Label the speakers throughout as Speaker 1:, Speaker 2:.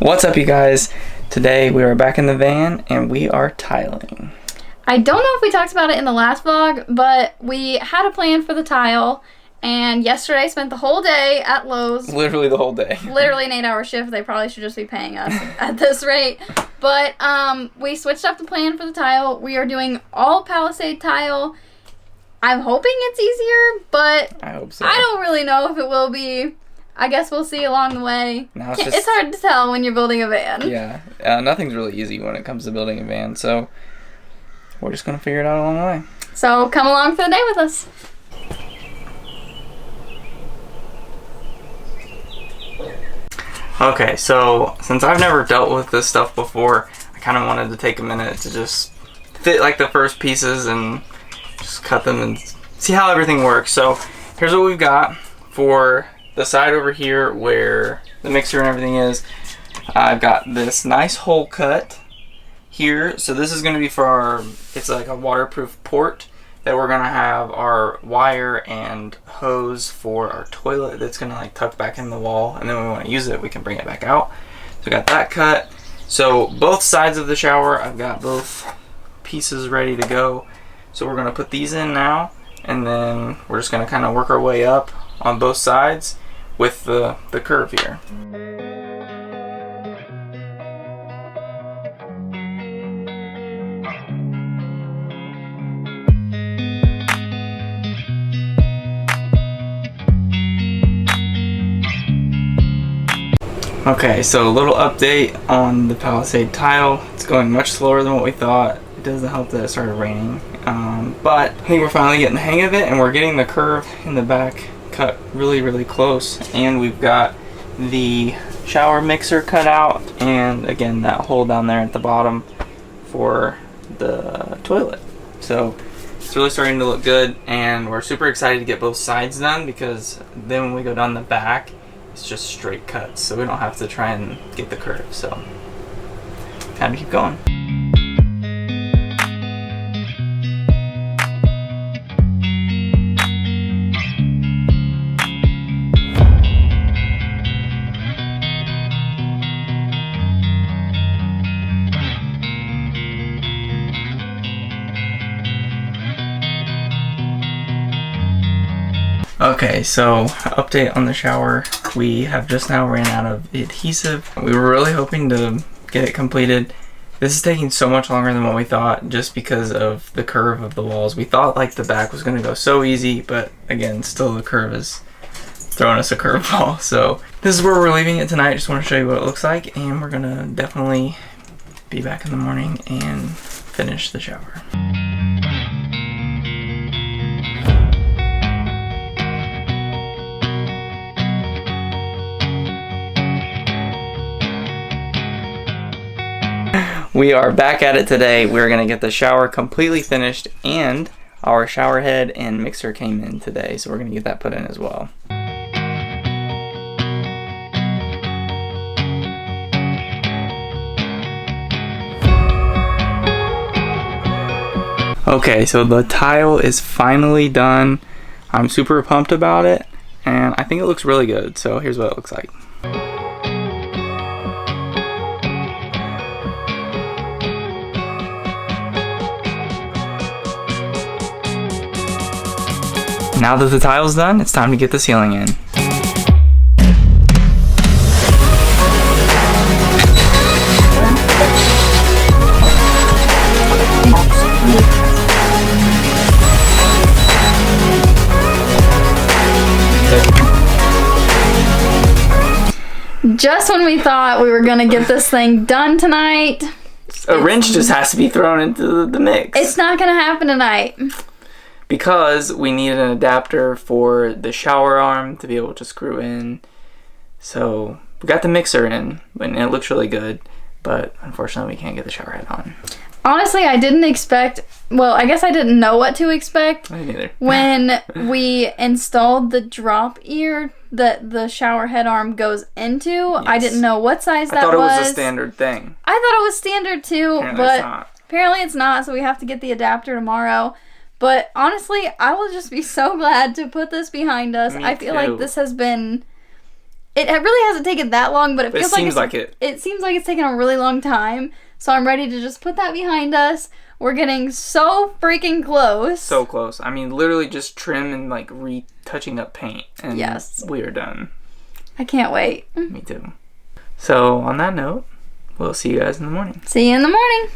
Speaker 1: What's up, you guys? Today we are back in the van and we are tiling.
Speaker 2: I don't know if we talked about it in the last vlog, but we had a plan for the tile, and yesterday spent the whole day at Lowe's.
Speaker 1: Literally the whole day.
Speaker 2: Literally an 8-hour shift. They probably should just be paying us at this rate. But we switched up the plan for the tile. We are doing all Palisade tile. I'm hoping it's easier, but
Speaker 1: I hope so.
Speaker 2: I don't really know if it will be. I guess we'll see along the way.
Speaker 1: Now
Speaker 2: It's hard to tell when you're building a van.
Speaker 1: Yeah, nothing's really easy when it comes to building a van, so we're just going to figure it out along the way.
Speaker 2: So come along for the day with us.
Speaker 1: Okay, so since I've never dealt with this stuff before, I kind of wanted to take a minute to just fit like the first pieces and just cut them and see how everything works. So here's what we've got for the side over here where the mixer and everything is. I've got this nice hole cut here. So this is going to be for our, it's like a waterproof port that we're going to have our wire and hose for our toilet that's going to like tuck back in the wall, and then when we want to use it we can bring it back out. So we got that cut. So both sides of the shower, I've got both pieces ready to go. So we're going to put these in now, and then we're just going to kind of work our way up on both sides with the curve here. Okay, so a little update on the Palisade tile. It's going much slower than what we thought. It doesn't help that it started raining, but I think we're finally getting the hang of it, and we're getting the curve in the back cut really close, and we've got the shower mixer cut out, and again that hole down there at the bottom for the toilet. So it's really starting to look good, and we're super excited to get both sides done, because then when we go down the back it's just straight cuts, so we don't have to try and get the curve. So time to keep going. Okay, so update on the shower. We have just now ran out of adhesive. We were really hoping to get it completed. This is taking so much longer than what we thought, just because of the curve of the walls. We thought like the back was gonna go so easy, but again, still the curve is throwing us a curveball. So this is where we're leaving it tonight. Just want to show you what it looks like, and we're gonna definitely be back in the morning and finish the shower. We are back at it today. We're going to get the shower completely finished, and our shower head and mixer came in today, so we're going to get that put in as well. Okay, so the tile is finally done. I'm super pumped about it, and I think it looks really good. So here's what it looks like. Now that the tile's done, it's time to get the ceiling in.
Speaker 2: Just when we thought we were gonna get this thing done tonight,
Speaker 1: a wrench just has to be thrown into the mix.
Speaker 2: It's not gonna happen tonight.
Speaker 1: Because we need an adapter for the shower arm to be able to screw in. So we got the mixer in, and it looks really good, but unfortunately we can't get the shower head on.
Speaker 2: Honestly, I didn't expect, well, I guess I didn't know what to expect.
Speaker 1: I didn't either.
Speaker 2: When we installed the drop ear that the shower head arm goes into, yes. I didn't know what size that was.
Speaker 1: I thought it was a standard thing.
Speaker 2: I thought it was standard too,
Speaker 1: Apparently
Speaker 2: apparently it's not, so we have to get the adapter tomorrow. But honestly, I will just be so glad to put this behind us.
Speaker 1: Me
Speaker 2: I feel
Speaker 1: too.
Speaker 2: like this has been It really hasn't taken that long, but it feels
Speaker 1: seems like it.
Speaker 2: It seems like it's taken a really long time. So I'm ready to just put that behind us. We're getting so freaking close.
Speaker 1: So close. I mean, literally just trim and like retouching up paint, and
Speaker 2: yes,
Speaker 1: we are done.
Speaker 2: I can't wait.
Speaker 1: Me too. So on that note, we'll see you guys in the morning.
Speaker 2: See you in the morning.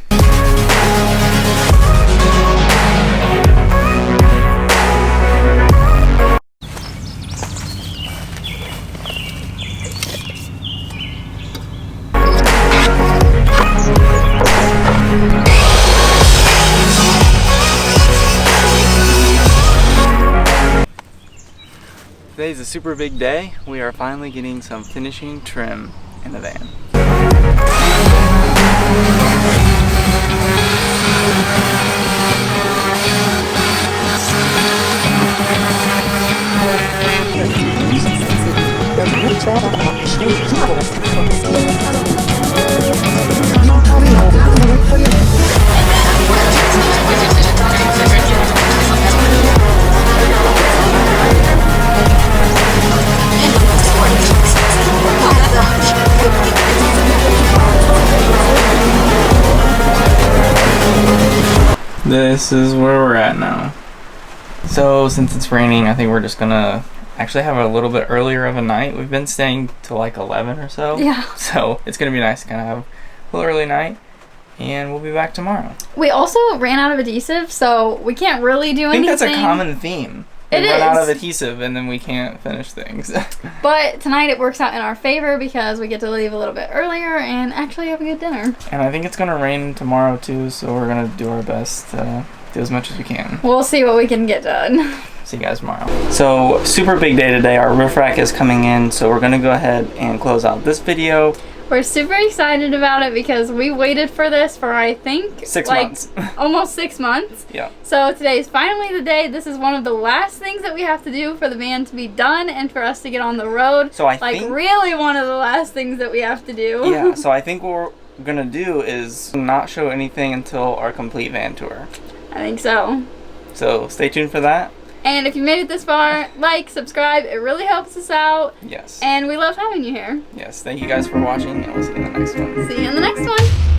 Speaker 1: Today's a super big day. We are finally getting some finishing trim in the van. This is where we're at now. So since it's raining, I think we're just gonna actually have a little bit earlier of a night. We've been staying till like 11 or so.
Speaker 2: Yeah.
Speaker 1: So it's gonna be nice to kind of have a little early night, and we'll be back tomorrow.
Speaker 2: We also ran out of adhesive, so we can't really do anything.
Speaker 1: I think that's a common theme. We
Speaker 2: It
Speaker 1: run out
Speaker 2: is.
Speaker 1: of adhesive and then we can't finish things.
Speaker 2: But tonight it works out in our favor because we get to leave a little bit earlier and actually have a good dinner.
Speaker 1: And I think it's gonna rain tomorrow too, so we're gonna do our best to do as much as we can.
Speaker 2: We'll see what we can get done.
Speaker 1: See you guys tomorrow. So super big day today. Our roof rack is coming in, so we're gonna go ahead and close out this video.
Speaker 2: We're super excited about it because we waited for this for, I think,
Speaker 1: 6 months.
Speaker 2: Almost 6 months.
Speaker 1: Yeah.
Speaker 2: So today is finally the day. This is one of the last things that we have to do for the van to be done and for us to get on the road.
Speaker 1: So I
Speaker 2: like
Speaker 1: think,
Speaker 2: really one of the last things that we have to do.
Speaker 1: yeah, so I think what we're gonna do is not show anything until our complete van tour.
Speaker 2: I think so.
Speaker 1: So stay tuned for that.
Speaker 2: And if you made it this far, like, subscribe. It really helps us out.
Speaker 1: Yes.
Speaker 2: And we love having you here.
Speaker 1: Yes. Thank you guys for watching, and we'll see you in the next one.
Speaker 2: See you in the next one.